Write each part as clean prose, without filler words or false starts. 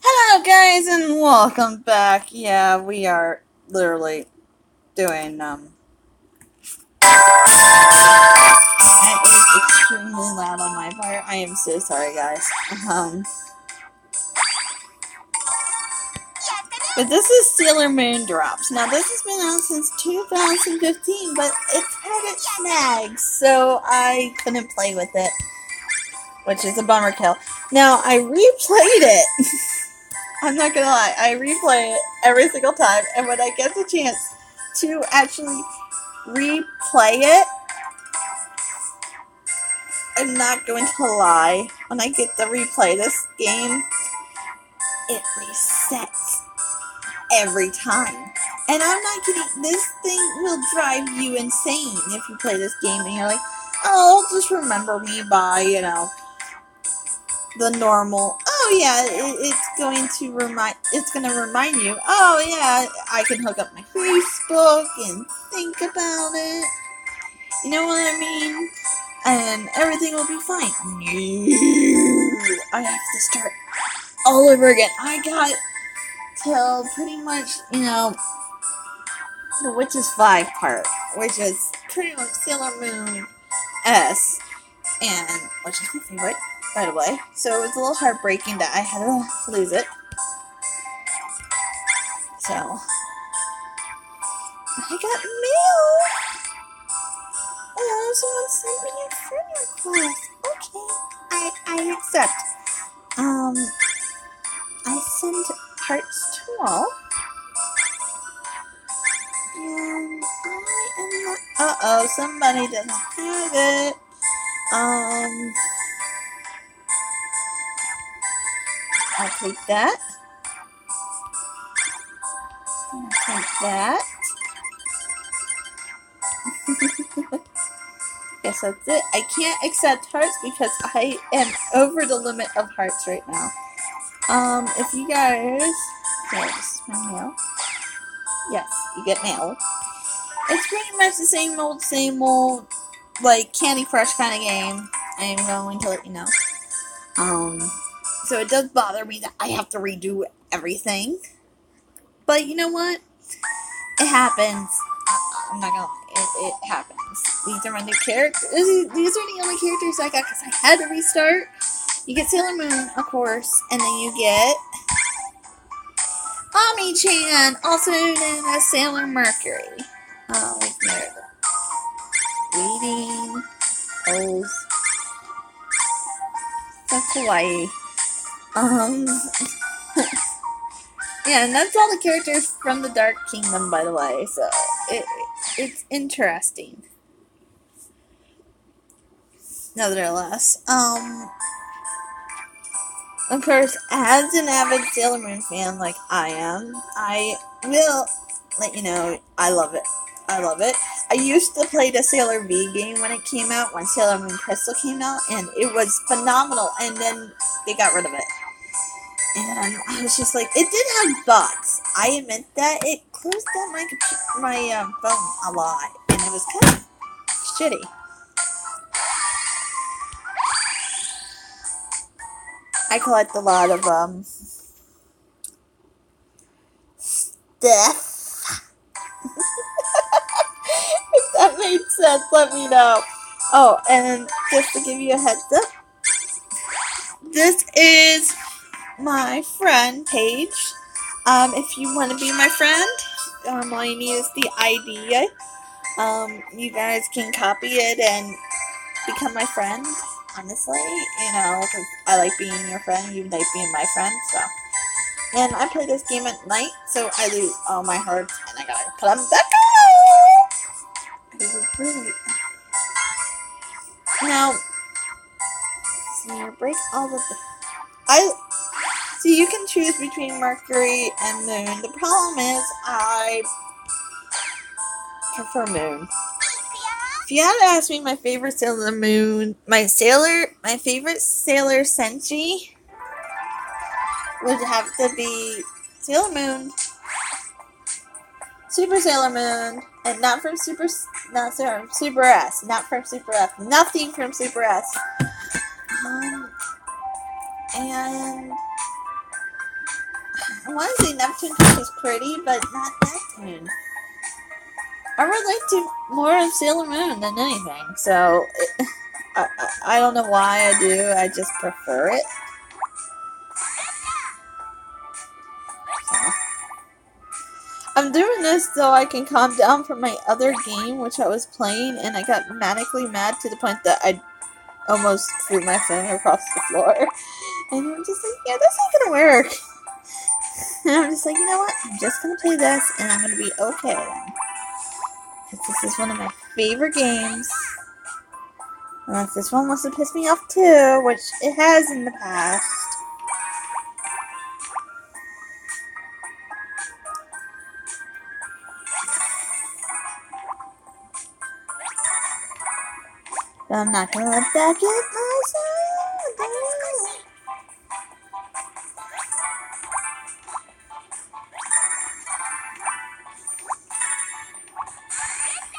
Hello guys and welcome back. Yeah, we are literally doing that is extremely loud on my part. I am so sorry guys. But this is SailorDrops. Now this has been out since 2015, but it's had its snags, so I couldn't play with it, which is a bummer kill. Now I replayed it. I'm not gonna lie, I replay it every single time, and when I get the chance to actually replay it, I'm not going to lie, when I get to replay this game, it resets every time. And I'm not kidding, this thing will drive you insane if you play this game and you're like, oh, just remember me by, you know, the normal, oh yeah, it's going to remind you, oh yeah, I can hook up my Facebook and think about it, you know what I mean, and everything will be fine. No, I have to start all over again. I got till pretty much, you know, the Witches 5 part, which is pretty much Sailor Moon S, and which is my favorite, by the way. So it was a little heartbreaking that I had to lose it. So I got mail. Oh, someone sent me a friend request. Okay, I accept. I send hearts to all. And I am not. Uh-oh, somebody doesn't have it. I'll take that. I'll take that. Guess that's it. I can't accept hearts because I am over the limit of hearts right now. If you guys... Yeah, this is my mail. Yes, you get mail. It's pretty much the same old, like, Candy Crush kind of game. I am going to let you know. So it does bother me that I have to redo everything. But you know what? It happens. I'm not gonna lie. It happens. These are my new characters. These are the only characters I got because I had to restart. You get Sailor Moon, of course, and then you get Ami-chan, also known as Sailor Mercury. Reading. Pose. That's Hawaii. Yeah, and that's all the characters from the Dark Kingdom, by the way, so it's interesting. Nevertheless, of course, as an avid Sailor Moon fan like I am, I will let you know, I love it. I love it. I used to play the Sailor V game when it came out, when Sailor Moon Crystal came out, and it was phenomenal, and then they got rid of it. And I was just like, it did have bugs. I admit that. It closed down my phone a lot, and it was kind of shitty. I collect a lot of stuff. If that made sense, let me know. Oh, and just to give you a heads up, this is my friend page. If you want to be my friend, all you need is the ID. You guys can copy it and become my friend. Honestly, you know, because I like being your friend, you like being my friend, so. And I play this game at night, so I lose all my hearts, and I gotta put them back on! It was really... Now, so break all of the... So you can choose between Mercury and Moon. The problem is, I prefer Moon. If you had to ask me my favorite Sailor Moon, my favorite Sailor Senshi would have to be Sailor Moon, Super Sailor Moon, and not from Super S, not from Super S, nothing from Super S. And I want to say Neptune is pretty, but not Neptune. I relate to more of Sailor Moon than anything, so I don't know why I do. I just prefer it. So. I'm doing this so I can calm down from my other game, which I was playing, and I got manically mad to the point that I almost threw my phone across the floor. And I'm just like, yeah, this ain't gonna work. And I'm just like, you know what? I'm just gonna play this, and I'm gonna be okay then. Because this is one of my favorite games. Unless this one wants to piss me off too, which it has in the past. But I'm not gonna let that get myself.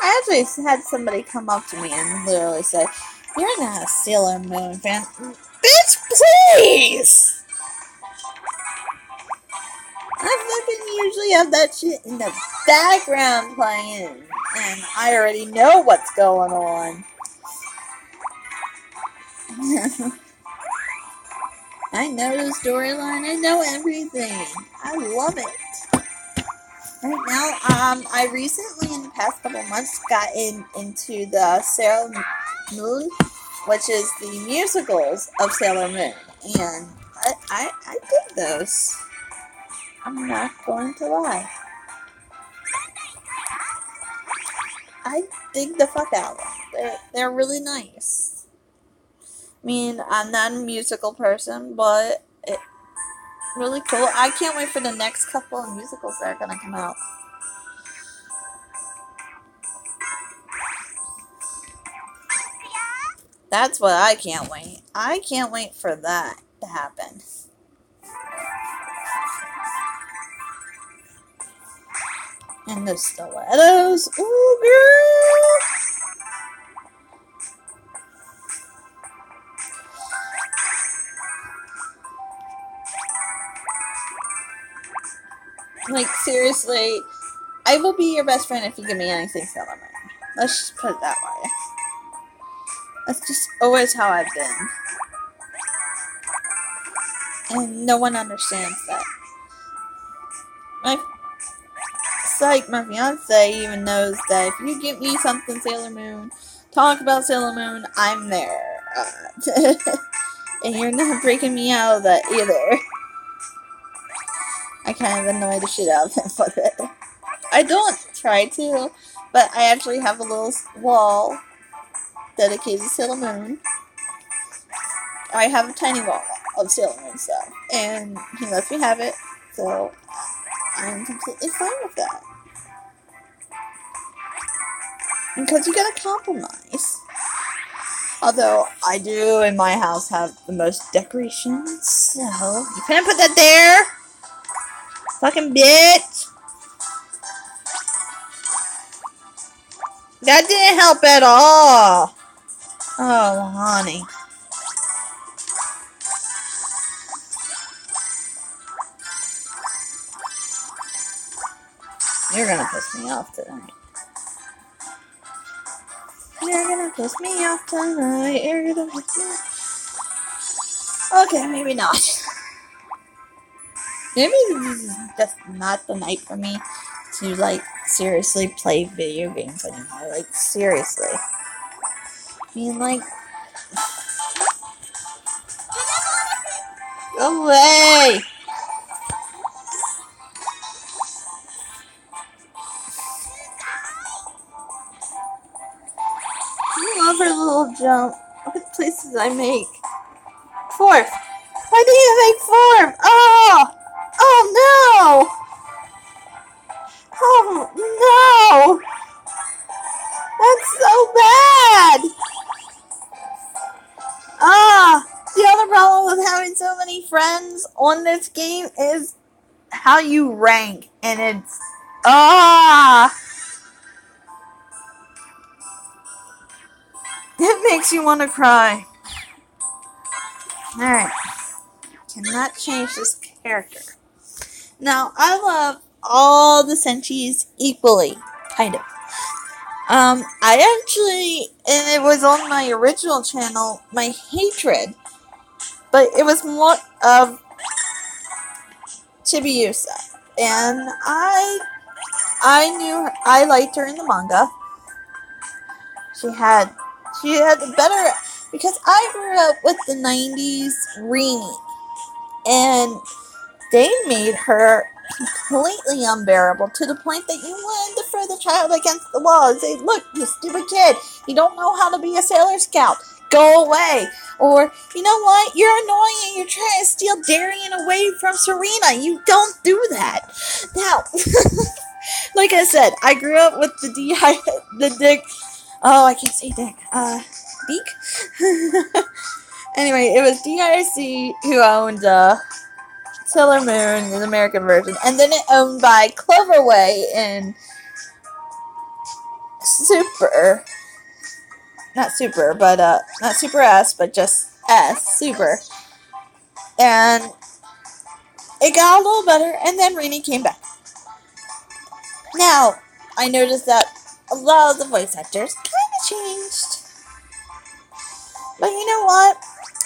I actually had somebody come up to me and literally say, "You're not a Sailor Moon fan." Bitch, please! I fucking usually have that shit in the background playing, and I already know what's going on. I know the storyline, I know everything. I love it. Right now, I recently, in the past couple months, got into the Sailor Moon, which is the musicals of Sailor Moon, and I dig those. I'm not going to lie. I dig the fuck out of them. They're really nice. I mean, I'm not a musical person, but it's really cool. I can't wait for the next couple of musicals that are gonna come out. That's what I can't wait. I can't wait for that to happen. And the stilettos. Ooh, girl! Like, seriously, I will be your best friend if you give me anything Sailor Moon. Let's just put it that way. That's just always how I've been. And no one understands that. My fiance even knows that if you get me something Sailor Moon, talk about Sailor Moon, I'm there. And you're not breaking me out of that either. I kind of annoy the shit out of him with it. I don't try to, but I actually have a little wall dedicated to Sailor Moon. I have a tiny wall of Sailor Moon stuff, and he lets me have it, so I'm completely fine with that. Because you gotta compromise. Although, I do, in my house, have the most decorations, so you couldn't put that there! Fucking bitch! That didn't help at all! Oh, honey. You're gonna piss me off tonight. You're gonna piss me off tonight. You're gonna piss me off. Okay, maybe not. Maybe this is just not the night for me to, like, seriously play video games anymore. Like, seriously. I mean, like... Go away! I love her little jump. Look at the places I make. Fourth! Why did you make fourth? Oh! Oh, no! Oh, no! That's so bad! The other problem with having so many friends on this game is how you rank, and it's... It makes you want to cry. Alright. Cannot change this character. Now, I love all the Senshis equally. Kind of. I actually, and it was on my original channel, my hatred, but it was more of Chibiusa. And I knew I liked her in the manga. She had the better, because I grew up with the 90s Rini, and they made her completely unbearable to the point that you wanted to throw the child against the wall and say, look, you stupid kid, you don't know how to be a Sailor Scout. Go away. Or, you know what? You're annoying and you're trying to steal Darien away from Serena. You don't do that. Now, like I said, I grew up with the Dick. Oh, I can't say Dick. Beak? Anyway, it was DIC who owned, Sailor Moon, the American version, and then it owned by Cloverway in Super. Not Super, but, not Super S, but just S, Super. And it got a little better, and then Rini came back. Now, I noticed that a lot of the voice actors kind of changed. But you know what?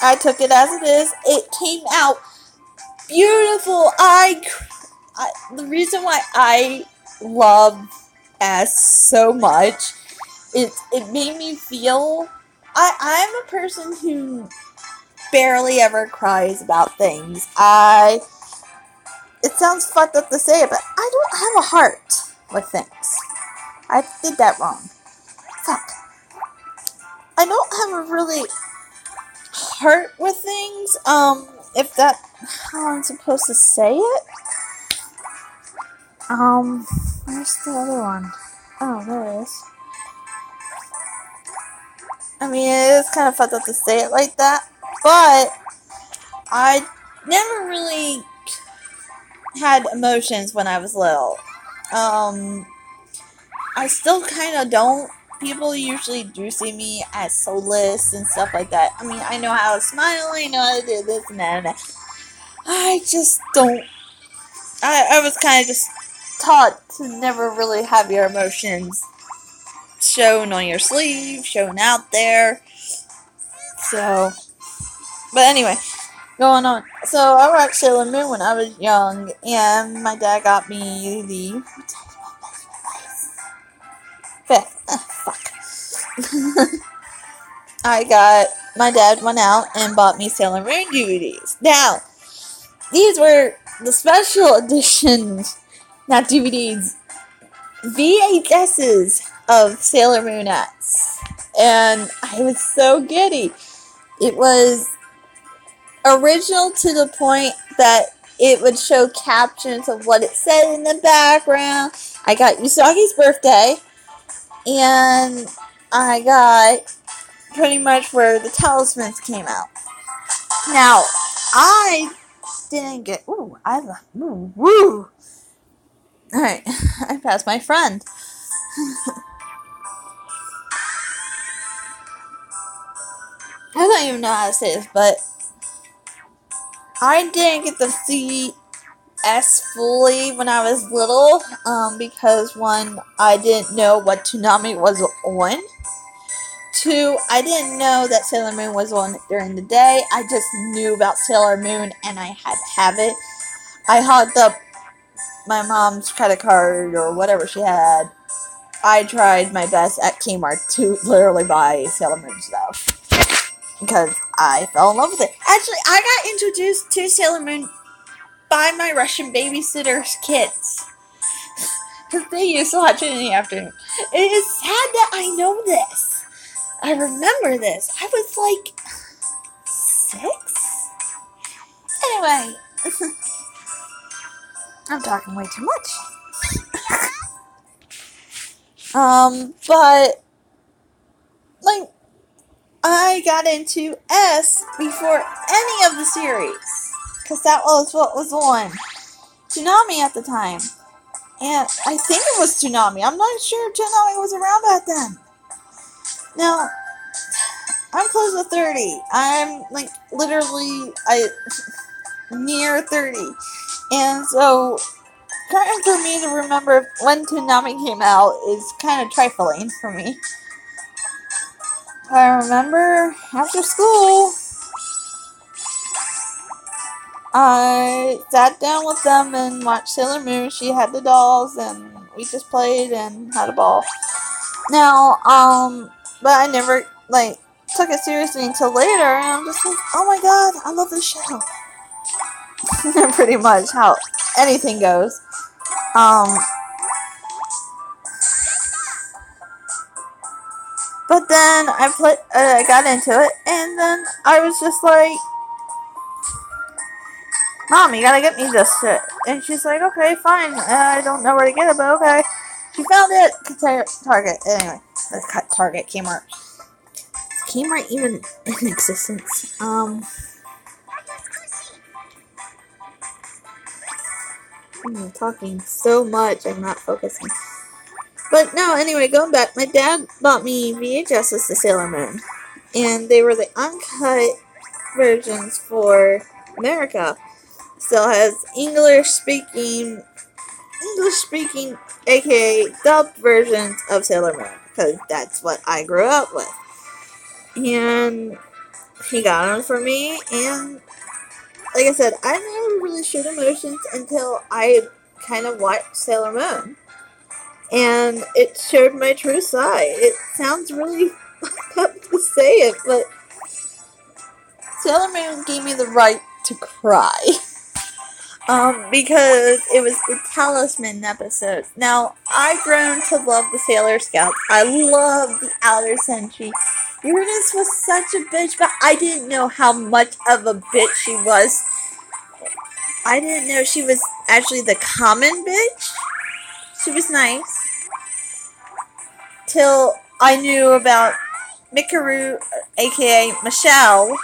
I took it as it is. It came out beautiful. The reason why I love S so much is it made me feel. I'm a person who barely ever cries about things. It sounds fucked up to say it, but I don't have a heart with things. I did that wrong. Fuck. I don't have a really heart with things. If that, how I'm supposed to say it? Where's the other one? Oh, there it is. I mean, it is kind of fucked up to say it like that, but I never really had emotions when I was little. I still kind of don't. People usually do see me as soulless and stuff like that. I mean, I know how to smile, I know how to do this and that and that. I just don't. I was kind of just taught to never really have your emotions shown on your sleeve, shown out there. So, but anyway, going on. So, I watched Sailor Moon when I was young, and my dad got me the fifth. Fuck. My dad went out and bought me Sailor Moon DVDs. Now, these were the special editions, not DVDs, VHSs of Sailor Moonettes. And I was so giddy. It was original to the point that it would show captions of what it said in the background. I got Usagi's birthday, and I got pretty much where the talismans came out. Now, I didn't get. Woo! Alright, I passed my friend. I don't even know how to say this, but I didn't get to see S fully when I was little, because one, I didn't know what Toonami was on. Two, I didn't know that Sailor Moon was on during the day. I just knew about Sailor Moon and I had to have it. I hogged up my mom's credit card or whatever she had. I tried my best at Kmart to literally buy Sailor Moon stuff, because I fell in love with it. Actually, I got introduced to Sailor Moon by my Russian babysitter's kids, because they used to watch it in the afternoon. It is sad that I know this. I remember this. I was like 6? Anyway, I'm talking way too much. But, like, I got into S before any of the series, because that was what was on Toonami at the time. And I think it was Toonami. I'm not sure if Toonami was around back then. Now, I'm close to 30. I'm like literally near 30. And so trying for me to remember when Toonami came out is kind of trifling for me. I remember after school, I sat down with them and watched Sailor Moon. She had the dolls and we just played and had a ball. Now, but I never, like, took it seriously until later, and I'm just like, oh my god, I love this show. Pretty much how anything goes. But then I got into it, and then I was just like, Mom, you gotta get me this shit. And she's like, okay, fine. I don't know where to get it, but okay. She found it at Target. Anyway, Target, Kmart. Is Kmart even in existence? I'm talking so much, I'm not focusing. But no, anyway, going back, my dad bought me VHSs to Sailor Moon. And they were the uncut versions for America. Still has English speaking, aka dubbed versions of Sailor Moon. Because that's what I grew up with. And he got them for me, and like I said, I never really showed emotions until I kind of watched Sailor Moon. And it showed my true side. It sounds really fucked up to say it, but Sailor Moon gave me the right to cry. Because it was the Talisman episodes. Now, I've grown to love the Sailor Scouts. I love the Outer Sentry. Uranus was such a bitch, but I didn't know how much of a bitch she was. I didn't know she was actually the common bitch. She was nice. Till I knew about Mikaru, aka Michelle,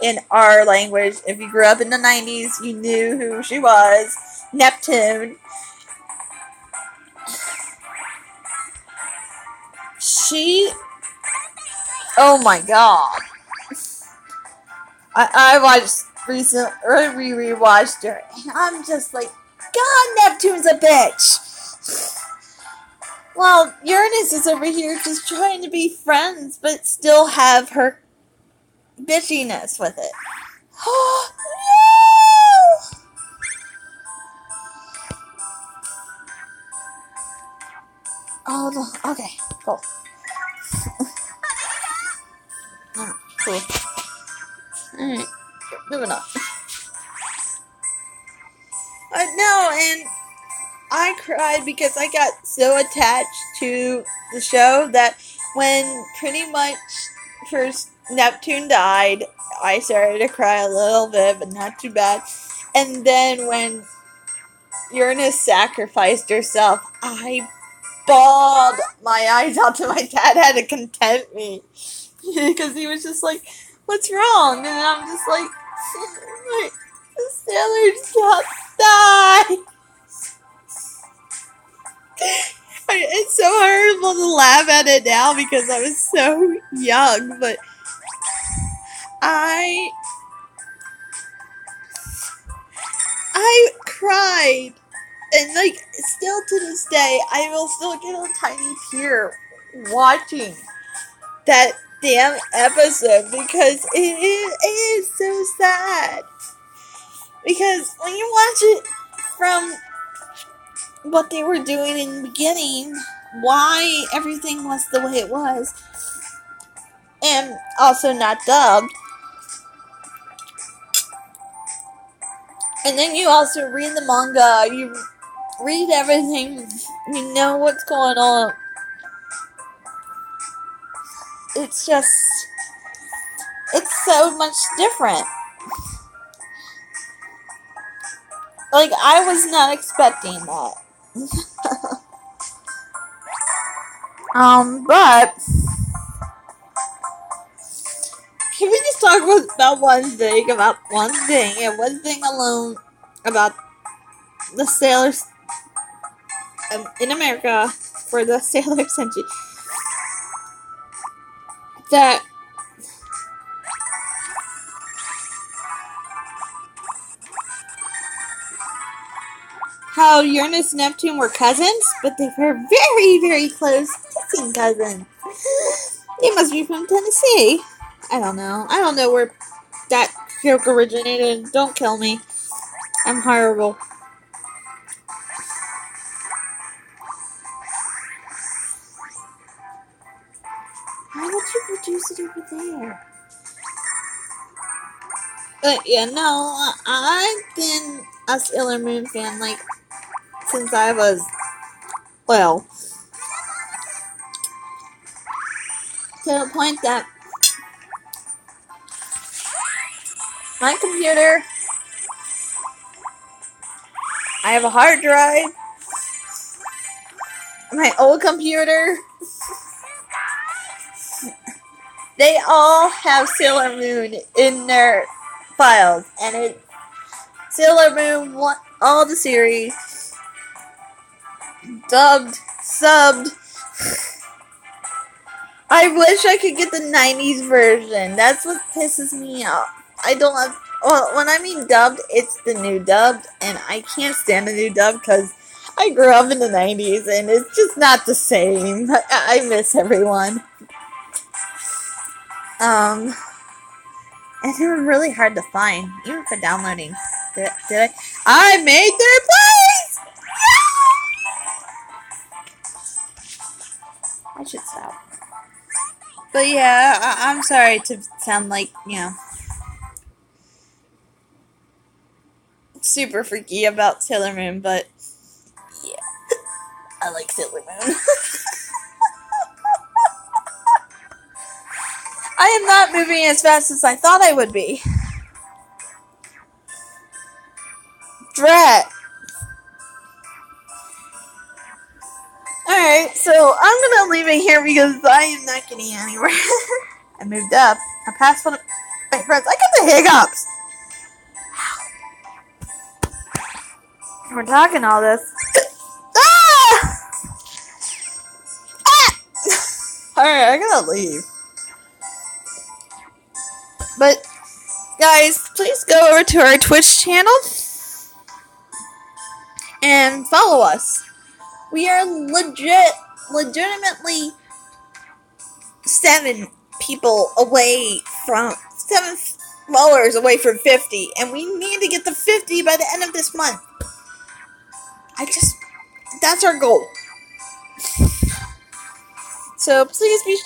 in our language. If you grew up in the 90s, you knew who she was. Neptune. Oh my god. I watched rewatched her, and I'm just like, God, Neptune's a bitch! Well, Uranus is over here just trying to be friends, but still have her bitchiness with it. Oh, no! Oh, okay, cool. Cool. Alright, moving on. No, and I cried because I got so attached to the show that when pretty much first Neptune died, I started to cry a little bit, but not too bad. And then when Uranus sacrificed herself, I bawled my eyes out till my dad had to content me. Because he was just like, what's wrong? And I'm just like, the sailors got died. It's so horrible to laugh at it now because I was so young, but I cried, and like still to this day, I will still get a tiny tear watching that damn episode because it is so sad. Because when you watch it from what they were doing in the beginning, why everything was the way it was, and also not dubbed, and then you also read the manga, you read everything, you know what's going on. It's just, it's so much different. Like, I was not expecting that. But can we just talk about one thing and one thing alone about the sailors in America for the Sailor Senshi? That how Uranus and Neptune were cousins, but they were very, very close kissing cousins. They must be from Tennessee. I don't know. I don't know where that joke originated. Don't kill me. I'm horrible. Why would you produce it over there? But yeah, no, I've been a Sailor Moon fan, like, since I was, well, to the point that my computer, I have a hard drive, my old computer, they all have Sailor Moon in their files, and it's Sailor Moon, all the series, dubbed, subbed. I wish I could get the 90s version. That's what pisses me off. I don't have, well, when I mean dubbed, it's the new dubbed, and I can't stand the new dubbed because I grew up in the 90s, and it's just not the same. I miss everyone. And they were really hard to find, even for downloading. Did I? I made their place! I should stop. But yeah, I'm sorry to sound like, you know, super freaky about Sailor Moon, but yeah, I like Sailor Moon. I am not moving as fast as I thought I would be. Drat. Alright, so I'm gonna leave it here because I am not getting anywhere. I moved up. I passed one of my friends. I got the hiccups. We're talking all this. Ah! Ah! Alright, I gotta leave. But, guys, please go over to our Twitch channel and follow us. We are legitimately 7 followers away from 50, and we need to get to 50 by the end of this month. That's our goal. So please be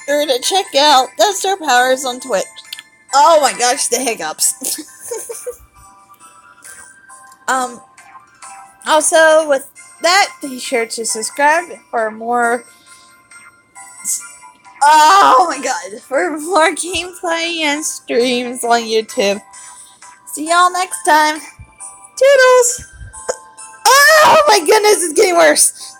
sure to check out Death Star Powers on Twitch. Oh my gosh, the hiccups. Also, with that, be sure to subscribe for more. Oh my god, for more gameplay and streams on YouTube. See y'all next time. Toodles! Oh my goodness, it's getting worse.